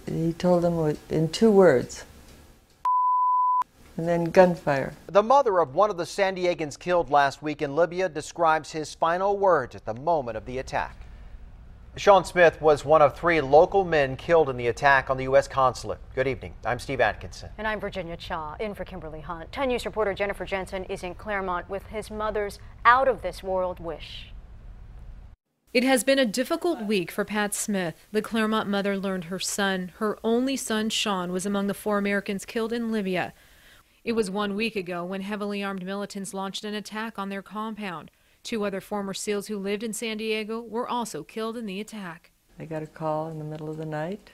He told them in 2 words, and then gunfire. The mother of one of the San Diegans killed last week in Libya describes his final words at the moment of the attack. Sean Smith was one of 3 local men killed in the attack on the U.S. consulate. Good evening. I'm Steve Atkinson. And I'm Virginia Cha, in for Kimberly Hunt. 10 News reporter Jennifer Jensen is in Claremont with his mother's out-of-this-world wish. It has been a difficult week for Pat Smith. The Claremont mother learned her only son, Sean, was among the 4 Americans killed in Libya. It was 1 week ago when heavily armed militants launched an attack on their compound. 2 other former SEALs who lived in San Diego were also killed in the attack. I got a call in the middle of the night,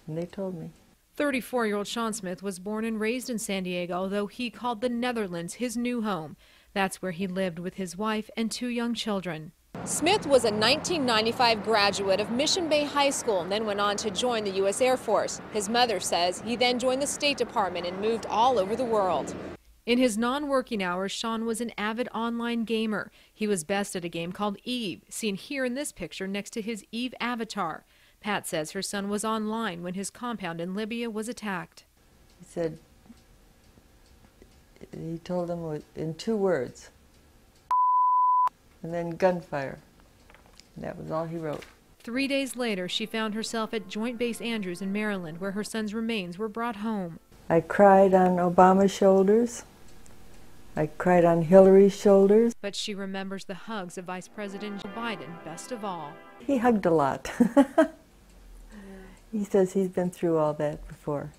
and they told me. 34-year-old Sean Smith was born and raised in San Diego, although he called the Netherlands his new home. That's where he lived with his wife and 2 young children. Smith was a 1995 graduate of Mission Bay High School and then went on to join the U.S. Air Force. His mother says he then joined the State Department and moved all over the world. In his non-working hours, Sean was an avid online gamer. He was best at a game called Eve, seen here in this picture next to his Eve avatar. Pat says her son was online when his compound in Libya was attacked. He told them in 2 words, and then gunfire. And that was all he wrote. 3 days later, she found herself at Joint Base Andrews in Maryland, where her son's remains were brought home. I cried on Obama's shoulders. I cried on Hillary's shoulders. But she remembers the hugs of Vice President Joe Biden best of all. He hugged a lot. He says he's been through all that before.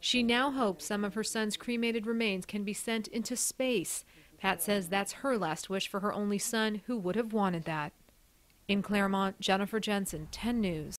She now hopes some of her son's cremated remains can be sent into space. Pat says that's her last wish for her only son, who would have wanted that. In Claremont, Jennifer Jensen, 10 News.